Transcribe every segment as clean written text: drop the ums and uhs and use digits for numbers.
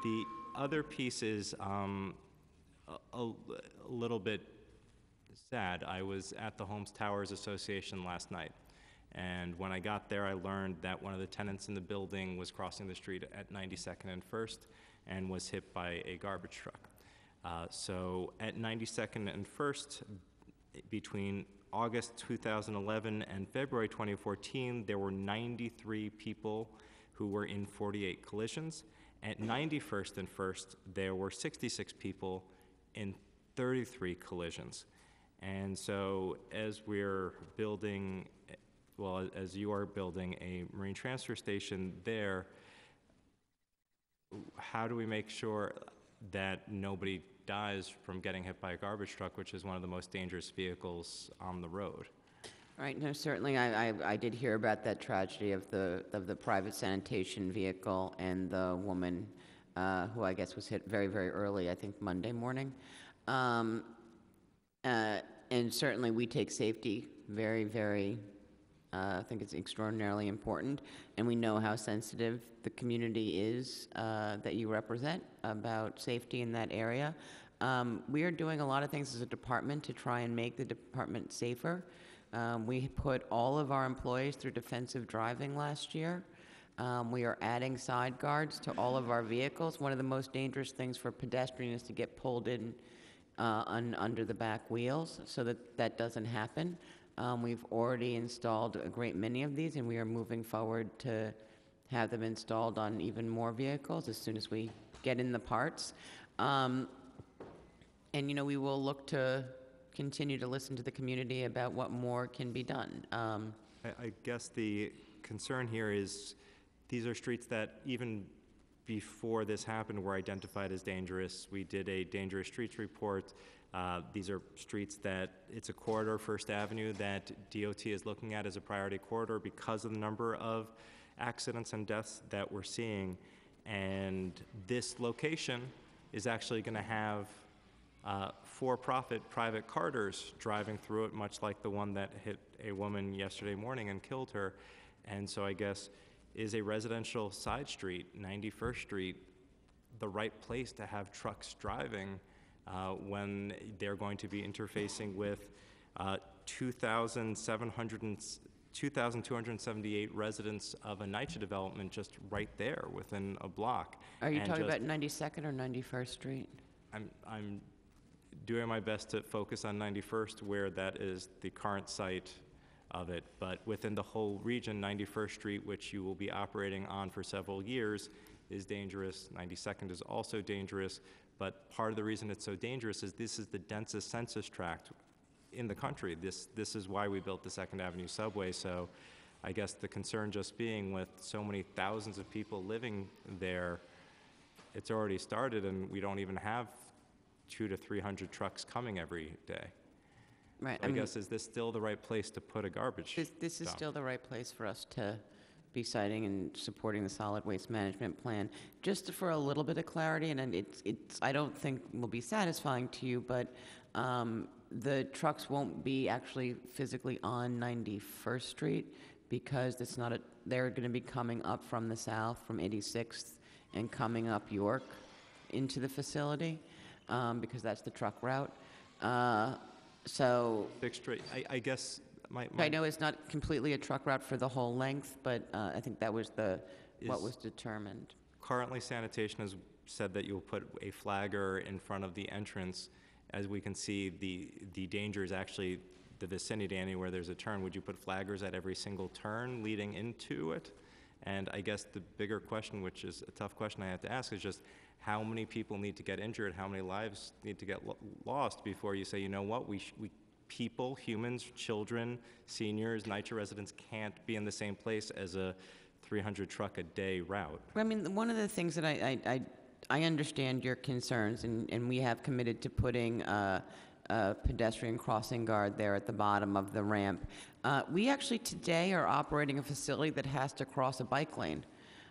The other piece is a little bit sad. I was at the Homes Towers Association last night, and when I got there, I learned that one of the tenants in the building was crossing the street at 92nd and 1st and was hit by a garbage truck. So at 92nd and 1st, between August 2011 and February 2014, there were 93 people who were in 48 collisions. At 91st and 1st, there were 66 people in 33 collisions. And so as we're building, well, as you are building a marine transfer station there, how do we make sure that nobody dies from getting hit by a garbage truck, which is one of the most dangerous vehicles on the road? Right. No, certainly. I did hear about that tragedy of the private sanitation vehicle and the woman who I guess was hit very, very early, I think Monday morning. And certainly we take safety very, very, I think it's extraordinarily important. And we know how sensitive the community is that you represent about safety in that area. We are doing a lot of things as a department to try and make the department safer. We put all of our employees through defensive driving last year. We are adding side guards to all of our vehicles. One of the most dangerous things for pedestrians is to get pulled in under the back wheels, so that doesn't happen. We've already installed a great many of these, and we are moving forward to have them installed on even more vehicles as soon as we get in the parts. And, you know, we will look to continue to listen to the community about what more can be done. I guess the concern here is these are streets that even before this happened were identified as dangerous. We did a dangerous streets report. These are streets that, it's a corridor, First Avenue, that DOT is looking at as a priority corridor because of the number of accidents and deaths that we're seeing. And this location is actually going to have for-profit private carters driving through it, much like the one that hit a woman yesterday morning and killed her. And so I guess, is a residential side street, 91st Street, the right place to have trucks driving when they're going to be interfacing with 2,278 residents of a NYCHA development just right there within a block? Are you talking about 92nd or 91st Street? I'm doing my best to focus on 91st, where that is the current site of it, but within the whole region, 91st Street, which you will be operating on for several years, is dangerous. 92nd is also dangerous, but part of the reason it's so dangerous is this is the densest census tract in the country. This is why we built the 2nd Avenue subway. So I guess the concern just being with so many thousands of people living there, it's already started, and we don't even have 200 to 300 trucks coming every day. Right. So I guess, is this still the right place to put a garbage This is dump? still the right place for us to be citing and supporting the solid waste management plan. Just for a little bit of clarity, and it's I don't think will be satisfying to you, but the trucks won't be actually physically on 91st Street because it's not they're going to be coming up from the south, from 86th, and coming up York into the facility because that's the truck route. So Fixed rate. I guess I know it's not completely a truck route for the whole length, but I think that was what was determined. Currently, sanitation has said that you'll put a flagger in front of the entrance. As we can see, the danger is actually the vicinity anywhere there's a turn. Would you put flaggers at every single turn leading into it? And I guess the bigger question, which is a tough question I have to ask, is just how many people need to get injured, how many lives need to get lost before you say, you know what, people, humans, children, seniors, NYCHA residents can't be in the same place as a 300 truck a day route. I mean, one of the things that I understand your concerns, and we have committed to putting a pedestrian crossing guard there at the bottom of the ramp. We actually today are operating a facility that has to cross a bike lane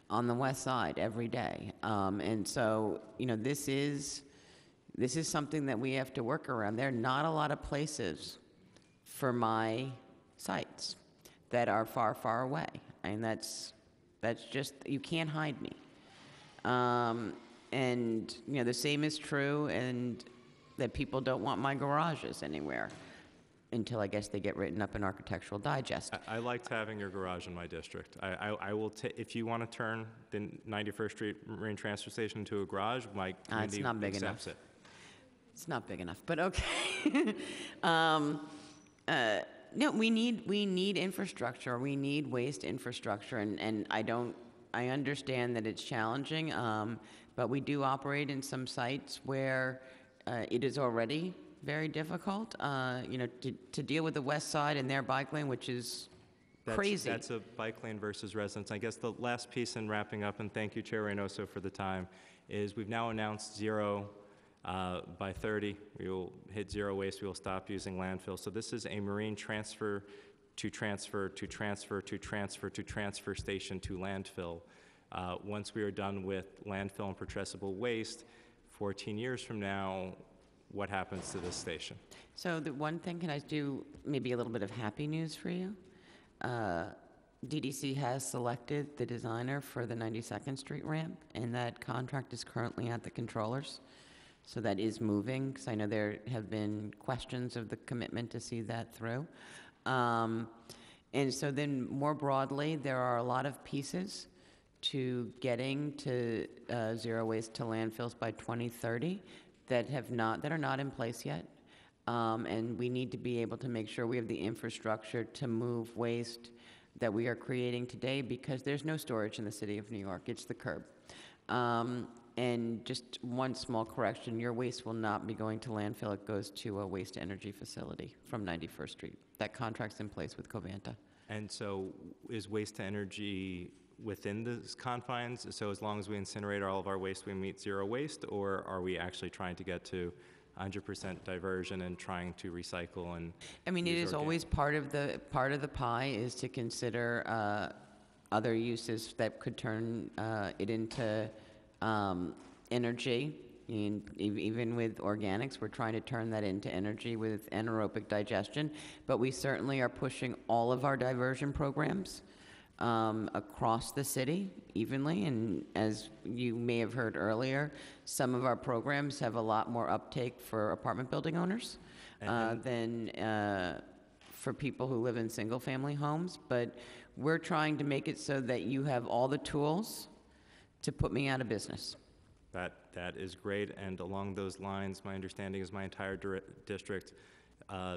on the west side every day. And so, you know, this is something that we have to work around. There are not a lot of places for my sites that are far, far away. And that's just, you can't hide me. And, you know, the same is true, and that people don't want my garages anywhere until I guess they get written up in Architectural Digest. I liked having your garage in my district. I will if you want to turn the 91st Street Marine Transfer Station into a garage, my It's community not big accepts enough. it. It's not big enough, but okay. No, we need infrastructure. We need waste infrastructure, and I understand that it's challenging, but we do operate in some sites where it is already very difficult, you know, to deal with the west side and their bike lane, which is crazy. That's a bike lane versus residence. I guess the last piece in wrapping up, and thank you, Chair Reynoso, for the time, is we've now announced zero by 30. We will hit zero waste. We will stop using landfill. So this is a marine transfer to transfer to transfer to transfer to transfer station to landfill. Once we are done with landfill and processable waste, 14 years from now, what happens to this station? So the one thing, can I do maybe a little bit of happy news for you? DDC has selected the designer for the 92nd Street ramp, and that contract is currently at the controllers. So that is moving, because I know there have been questions of the commitment to see that through. And so then more broadly, there are a lot of pieces to getting to zero waste to landfills by 2030 that are not in place yet. And we need to be able to make sure we have the infrastructure to move waste that we are creating today, because there's no storage in the city of New York. It's the curb. And just one small correction, your waste will not be going to landfill. It goes to a waste-to-energy facility from 91st Street. That contract's in place with Covanta. And so is waste to energy within the confines? So as long as we incinerate all of our waste, we meet zero waste? Or are we actually trying to get to 100% diversion and trying to recycle and I mean, it use is always part of the pie is to consider other uses that could turn it into energy. And even with organics, we're trying to turn that into energy with anaerobic digestion. But we certainly are pushing all of our diversion programs across the city evenly. And as you may have heard earlier, some of our programs have a lot more uptake for apartment building owners than for people who live in single-family homes. But we're trying to make it so that you have all the tools to put me out of business. That is great, and along those lines, my understanding is my entire district,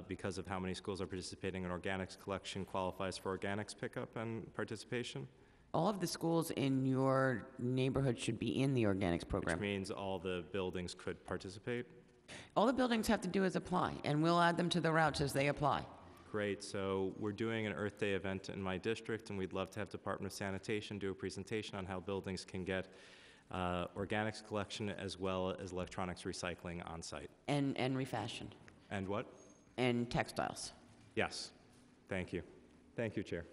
because of how many schools are participating in organics collection, qualifies for organics pickup and participation, All of the schools in your neighborhood should be in the organics program. which means all the buildings could participate. All the buildings have to do is apply, and we'll add them to the routes as they apply. Great, so we're doing an Earth Day event in my district, and we'd love to have Department of Sanitation do a presentation on how buildings can get organics collection as well as electronics recycling on site. And refashion, And what? and textiles. Yes, thank you. Thank you, Chair.